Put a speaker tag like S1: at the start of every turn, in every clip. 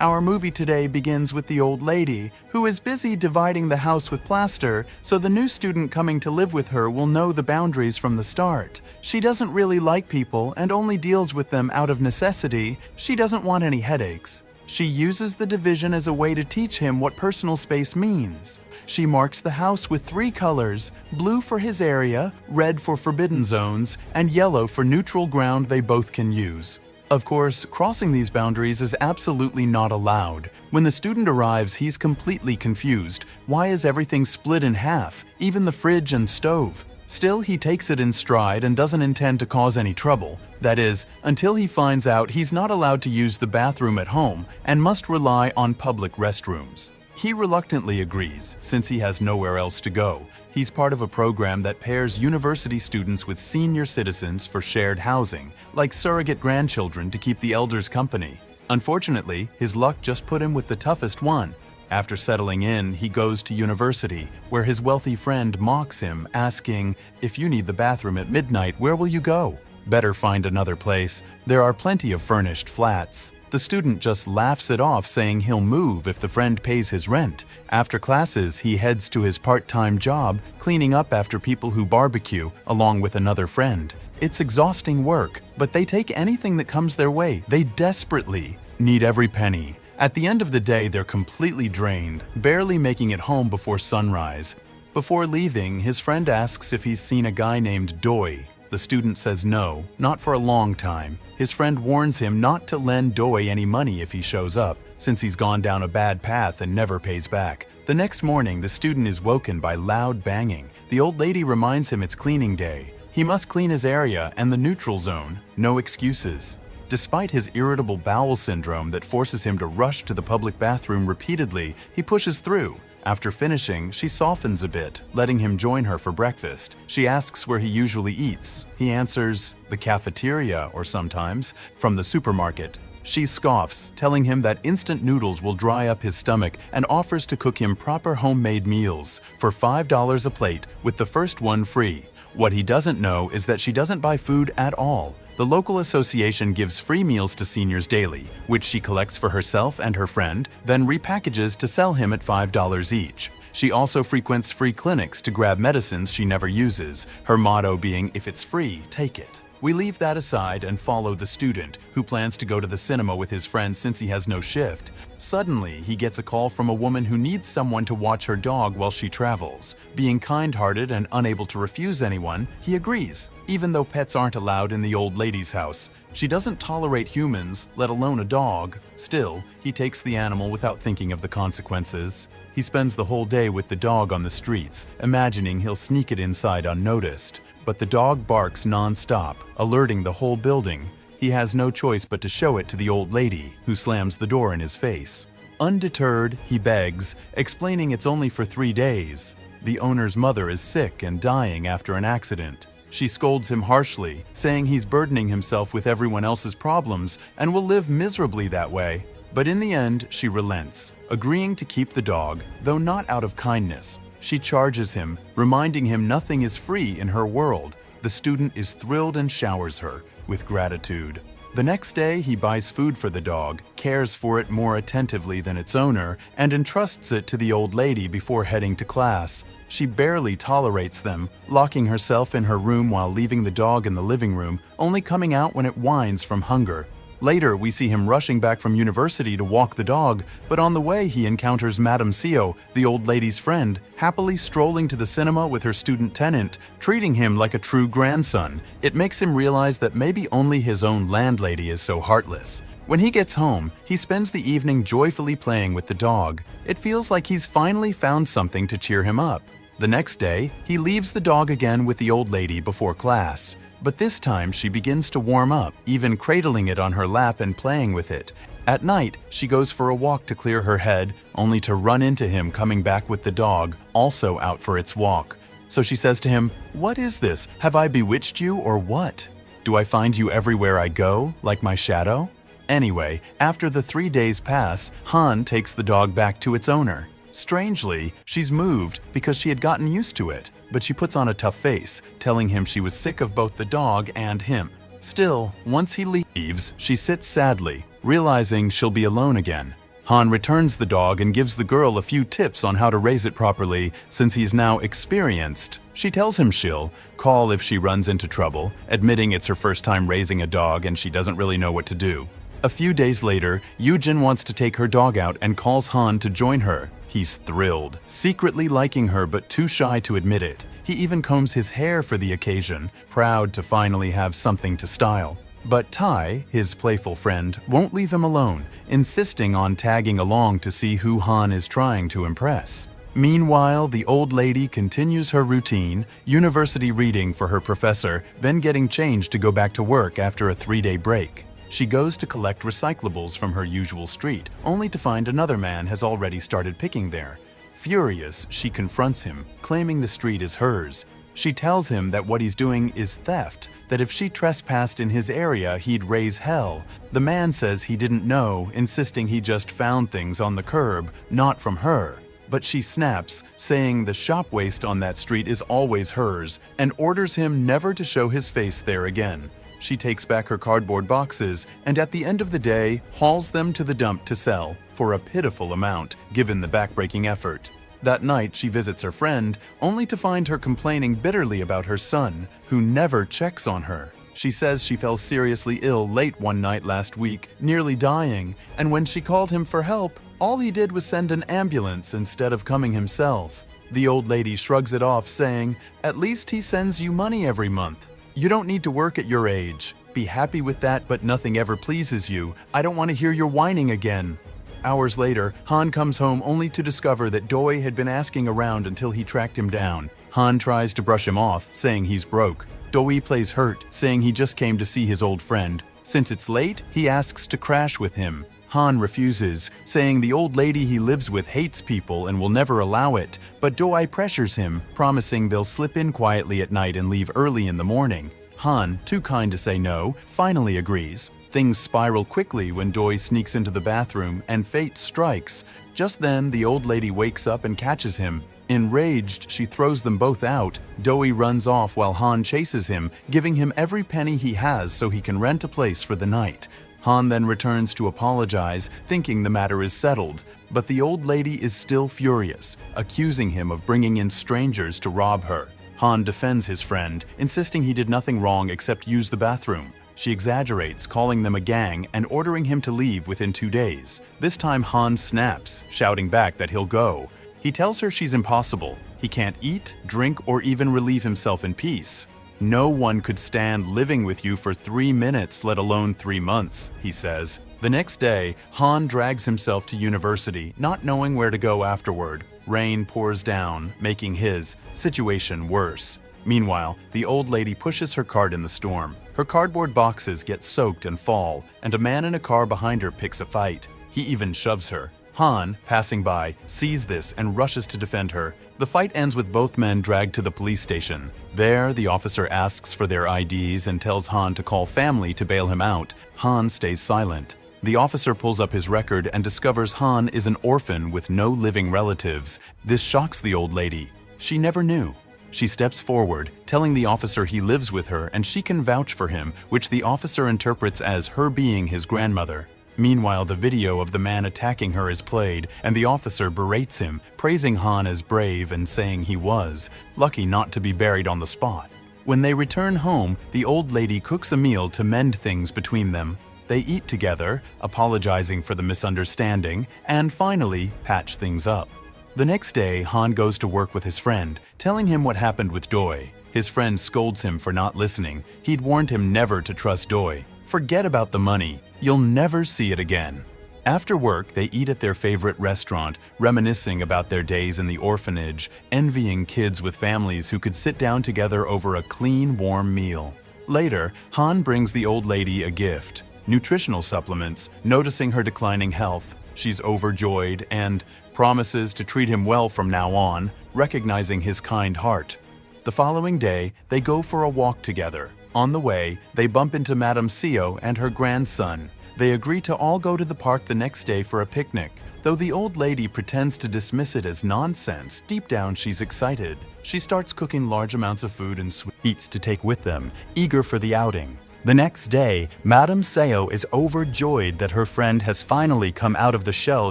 S1: Our movie today begins with the old lady, who is busy dividing the house with plaster, so the new student coming to live with her will know the boundaries from the start. She doesn't really like people and only deals with them out of necessity. She doesn't want any headaches. She uses the division as a way to teach him what personal space means. She marks the house with 3 colors: blue for his area, red for forbidden zones, and yellow for neutral ground they both can use. Of course, crossing these boundaries is absolutely not allowed. When the student arrives, he's completely confused. Why is everything split in half, even the fridge and stove? Still, he takes it in stride and doesn't intend to cause any trouble. That is, until he finds out he's not allowed to use the bathroom at home and must rely on public restrooms. He reluctantly agrees, since he has nowhere else to go. He's part of a program that pairs university students with senior citizens for shared housing, like surrogate grandchildren to keep the elders company. Unfortunately, his luck just put him with the toughest one. After settling in, he goes to university, where his wealthy friend mocks him, asking, "If you need the bathroom at midnight, where will you go? Better find another place. There are plenty of furnished flats." The student just laughs it off, saying he'll move if the friend pays his rent. After classes, he heads to his part-time job, cleaning up after people who barbecue, along with another friend. It's exhausting work, but they take anything that comes their way. They desperately need every penny. At the end of the day, they're completely drained, barely making it home before sunrise. Before leaving, his friend asks if he's seen a guy named Doi. The student says no, not for a long time. His friend warns him not to lend Doi any money if he shows up, since he's gone down a bad path and never pays back. The next morning, the student is woken by loud banging. The old lady reminds him it's cleaning day. He must clean his area and the neutral zone. No excuses. Despite his irritable bowel syndrome that forces him to rush to the public bathroom repeatedly, he pushes through. After finishing, she softens a bit, letting him join her for breakfast. She asks where he usually eats. He answers, the cafeteria, or sometimes, from the supermarket. She scoffs, telling him that instant noodles will dry up his stomach, and offers to cook him proper homemade meals for $5 a plate, with the first one free. What he doesn't know is that she doesn't buy food at all. The local association gives free meals to seniors daily, which she collects for herself and her friend, then repackages to sell him at $5 each. She also frequents free clinics to grab medicines she never uses, her motto being, "If it's free, take it." We leave that aside and follow the student, who plans to go to the cinema with his friend since he has no shift. Suddenly, he gets a call from a woman who needs someone to watch her dog while she travels. Being kind-hearted and unable to refuse anyone, he agrees, even though pets aren't allowed in the old lady's house. She doesn't tolerate humans, let alone a dog. Still, he takes the animal without thinking of the consequences. He spends the whole day with the dog on the streets, imagining he'll sneak it inside unnoticed. But the dog barks non-stop, alerting the whole building. He has no choice but to show it to the old lady, who slams the door in his face. Undeterred, he begs, explaining it's only for 3 days. The owner's mother is sick and dying after an accident. She scolds him harshly, saying he's burdening himself with everyone else's problems and will live miserably that way. But in the end, she relents, agreeing to keep the dog, though not out of kindness. She charges him, reminding him nothing is free in her world. The student is thrilled and showers her with gratitude. The next day, he buys food for the dog, cares for it more attentively than its owner, and entrusts it to the old lady before heading to class. She barely tolerates them, locking herself in her room while leaving the dog in the living room, only coming out when it whines from hunger. Later, we see him rushing back from university to walk the dog, but on the way he encounters Madame Seo, the old lady's friend, happily strolling to the cinema with her student tenant, treating him like a true grandson. It makes him realize that maybe only his own landlady is so heartless. When he gets home, he spends the evening joyfully playing with the dog. It feels like he's finally found something to cheer him up. The next day, he leaves the dog again with the old lady before class. But this time she begins to warm up, even cradling it on her lap and playing with it. At night, she goes for a walk to clear her head, only to run into him coming back with the dog, also out for its walk. So she says to him, "What is this? Have I bewitched you or what? Do I find you everywhere I go, like my shadow?" Anyway, after the 3 days pass, Han takes the dog back to its owner. Strangely, she's moved because she had gotten used to it, but she puts on a tough face, telling him she was sick of both the dog and him. Still, once he leaves, she sits sadly, realizing she'll be alone again. Han returns the dog and gives the girl a few tips on how to raise it properly since he's now experienced. She tells him she'll call if she runs into trouble, admitting it's her first time raising a dog and she doesn't really know what to do. A few days later, Yujin wants to take her dog out and calls Han to join her. He's thrilled, secretly liking her but too shy to admit it. He even combs his hair for the occasion, proud to finally have something to style. But Tai, his playful friend, won't leave him alone, insisting on tagging along to see who Han is trying to impress. Meanwhile, the old lady continues her routine, university reading for her professor, then getting changed to go back to work after a 3-day break. She goes to collect recyclables from her usual street, only to find another man has already started picking there. Furious, she confronts him, claiming the street is hers. She tells him that what he's doing is theft, that if she trespassed in his area, he'd raise hell. The man says he didn't know, insisting he just found things on the curb, not from her. But she snaps, saying the shop waste on that street is always hers, and orders him never to show his face there again. She takes back her cardboard boxes and at the end of the day hauls them to the dump to sell for a pitiful amount, given the backbreaking effort. That night, she visits her friend, only to find her complaining bitterly about her son, who never checks on her. She says she fell seriously ill late one night last week, nearly dying, and when she called him for help, all he did was send an ambulance instead of coming himself. The old lady shrugs it off, saying, "At least he sends you money every month. You don't need to work at your age. Be happy with that, but nothing ever pleases you. I don't want to hear your whining again." Hours later, Han comes home only to discover that Doi had been asking around until he tracked him down. Han tries to brush him off, saying he's broke. Doi plays hurt, saying he just came to see his old friend. Since it's late, he asks to crash with him. Han refuses, saying the old lady he lives with hates people and will never allow it, but Doi pressures him, promising they'll slip in quietly at night and leave early in the morning. Han, too kind to say no, finally agrees. Things spiral quickly when Doi sneaks into the bathroom and fate strikes. Just then, the old lady wakes up and catches him. Enraged, she throws them both out. Doi runs off while Han chases him, giving him every penny he has so he can rent a place for the night. Han then returns to apologize, thinking the matter is settled. But the old lady is still furious, accusing him of bringing in strangers to rob her. Han defends his friend, insisting he did nothing wrong except use the bathroom. She exaggerates, calling them a gang and ordering him to leave within 2 days. This time Han snaps, shouting back that he'll go. He tells her she's impossible. He can't eat, drink, or even relieve himself in peace. "No one could stand living with you for 3 minutes, let alone 3 months, he says. The next day, Han drags himself to university, not knowing where to go afterward. Rain pours down, making his situation worse. Meanwhile, the old lady pushes her cart in the storm. Her cardboard boxes get soaked and fall, and a man in a car behind her picks a fight. He even shoves her. Han, passing by, sees this and rushes to defend her. The fight ends with both men dragged to the police station. There, the officer asks for their IDs and tells Han to call family to bail him out. Han stays silent. The officer pulls up his record and discovers Han is an orphan with no living relatives. This shocks the old lady. She never knew. She steps forward, telling the officer he lives with her and she can vouch for him, which the officer interprets as her being his grandmother. Meanwhile, the video of the man attacking her is played, and the officer berates him, praising Han as brave and saying he was, lucky not to be buried on the spot. When they return home, the old lady cooks a meal to mend things between them. They eat together, apologizing for the misunderstanding, and finally patch things up. The next day, Han goes to work with his friend, telling him what happened with Doi. His friend scolds him for not listening. He'd warned him never to trust Doi. Forget about the money. You'll never see it again. After work, they eat at their favorite restaurant, reminiscing about their days in the orphanage, envying kids with families who could sit down together over a clean, warm meal. Later, Han brings the old lady a gift, nutritional supplements, noticing her declining health. She's overjoyed and promises to treat him well from now on, recognizing his kind heart. The following day, they go for a walk together. On the way, they bump into Madame Seo and her grandson. They agree to all go to the park the next day for a picnic. Though the old lady pretends to dismiss it as nonsense, deep down she's excited. She starts cooking large amounts of food and sweets to take with them, eager for the outing. The next day, Madame Seo is overjoyed that her friend has finally come out of the shell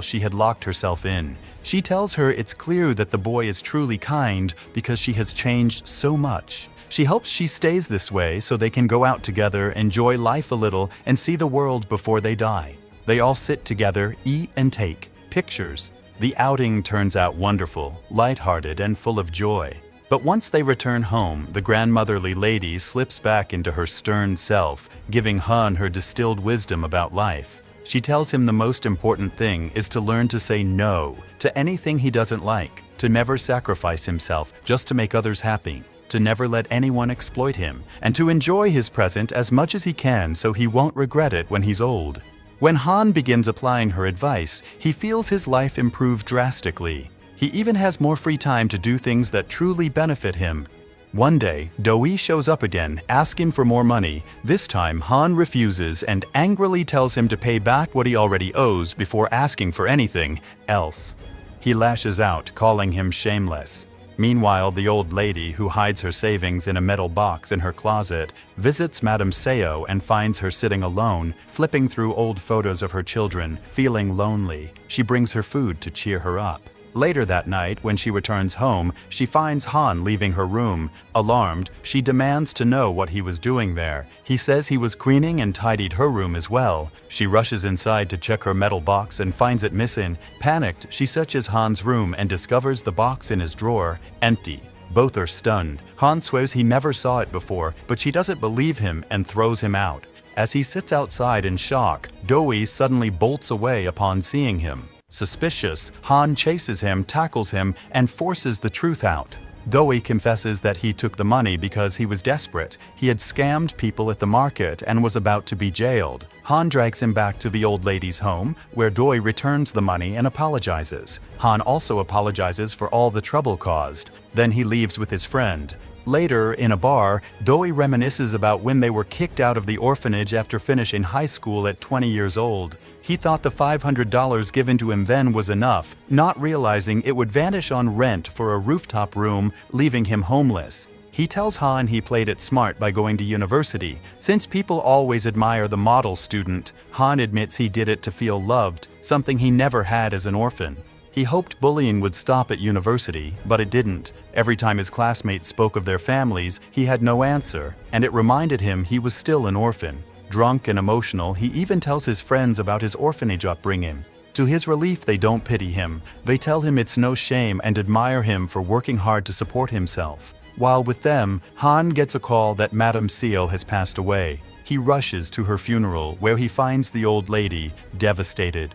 S1: she had locked herself in. She tells her it's clear that the boy is truly kind because she has changed so much. She hopes she stays this way so they can go out together, enjoy life a little, and see the world before they die. They all sit together, eat and take pictures. The outing turns out wonderful, lighthearted, and full of joy. But once they return home, the grandmotherly lady slips back into her stern self, giving Han her distilled wisdom about life. She tells him the most important thing is to learn to say no to anything he doesn't like, to never sacrifice himself just to make others happy, to never let anyone exploit him, and to enjoy his present as much as he can so he won't regret it when he's old. When Han begins applying her advice, he feels his life improve drastically. He even has more free time to do things that truly benefit him. One day, Doi shows up again, asking for more money. This time, Han refuses and angrily tells him to pay back what he already owes before asking for anything else. He lashes out, calling him shameless. Meanwhile, the old lady, who hides her savings in a metal box in her closet, visits Madame Seo and finds her sitting alone, flipping through old photos of her children, feeling lonely. She brings her food to cheer her up. Later that night, when she returns home, she finds Han leaving her room. Alarmed, she demands to know what he was doing there. He says he was cleaning and tidied her room as well. She rushes inside to check her metal box and finds it missing. Panicked, she searches Han's room and discovers the box in his drawer empty. Both are stunned. Han swears he never saw it before, but she doesn't believe him and throws him out. As he sits outside in shock, Doi suddenly bolts away upon seeing him. Suspicious, Han chases him, tackles him, and forces the truth out. Doi confesses that he took the money because he was desperate. He had scammed people at the market and was about to be jailed. Han drags him back to the old lady's home, where Doi returns the money and apologizes. Han also apologizes for all the trouble caused. Then he leaves with his friend. Later, in a bar, Doi reminisces about when they were kicked out of the orphanage after finishing high school at 20 years old. He thought the $500 given to him then was enough, not realizing it would vanish on rent for a rooftop room, leaving him homeless. He tells Han he played it smart by going to university. Since people always admire the model student, Han admits he did it to feel loved, something he never had as an orphan. He hoped bullying would stop at university, but it didn't. Every time his classmates spoke of their families, he had no answer, and it reminded him he was still an orphan. Drunk and emotional, he even tells his friends about his orphanage upbringing. To his relief, they don't pity him. They tell him it's no shame and admire him for working hard to support himself. While with them, Han gets a call that Madame Seo has passed away. He rushes to her funeral, where he finds the old lady, devastated.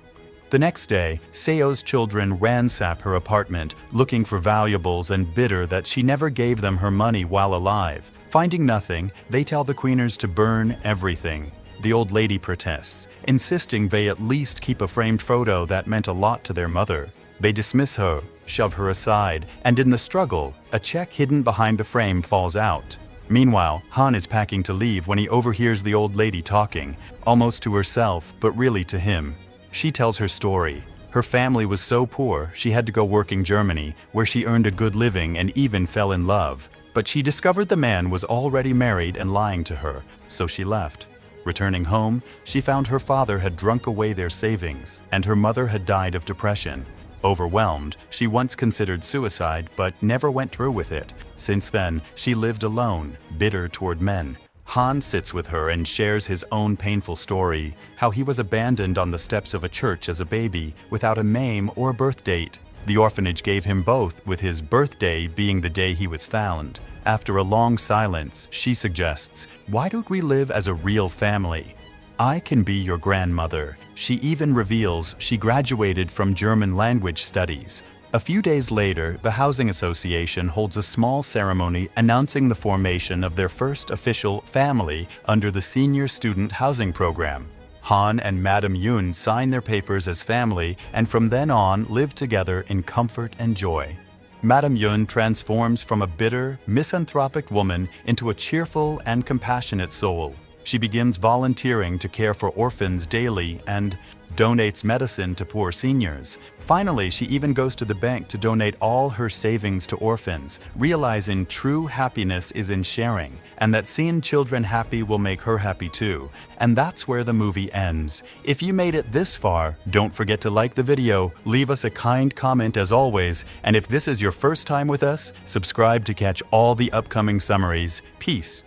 S1: The next day, Seo's children ransack her apartment, looking for valuables and bitter that she never gave them her money while alive. Finding nothing, they tell the Queeners to burn everything. The old lady protests, insisting they at least keep a framed photo that meant a lot to their mother. They dismiss her, shove her aside, and in the struggle, a check hidden behind the frame falls out. Meanwhile, Han is packing to leave when he overhears the old lady talking, almost to herself, but really to him. She tells her story. Her family was so poor, she had to go work in Germany, where she earned a good living and even fell in love. But she discovered the man was already married and lying to her, so she left. Returning home, she found her father had drunk away their savings, and her mother had died of depression. Overwhelmed, she once considered suicide, but never went through with it. Since then, she lived alone, bitter toward men. Han sits with her and shares his own painful story, how he was abandoned on the steps of a church as a baby, without a name or birth date. The orphanage gave him both, with his birthday being the day he was found. After a long silence, she suggests, "Why don't we live as a real family? I can be your grandmother." She even reveals she graduated from German language studies. A few days later, the Housing Association holds a small ceremony announcing the formation of their first official family under the Senior Student Housing Program. Han and Madame Yun sign their papers as family and from then on live together in comfort and joy. Madame Yun transforms from a bitter, misanthropic woman into a cheerful and compassionate soul. She begins volunteering to care for orphans daily and, donates medicine to poor seniors. Finally, she even goes to the bank to donate all her savings to orphans, realizing true happiness is in sharing, and that seeing children happy will make her happy too. And that's where the movie ends. If you made it this far, don't forget to like the video, leave us a kind comment as always, and if this is your first time with us, subscribe to catch all the upcoming summaries. Peace.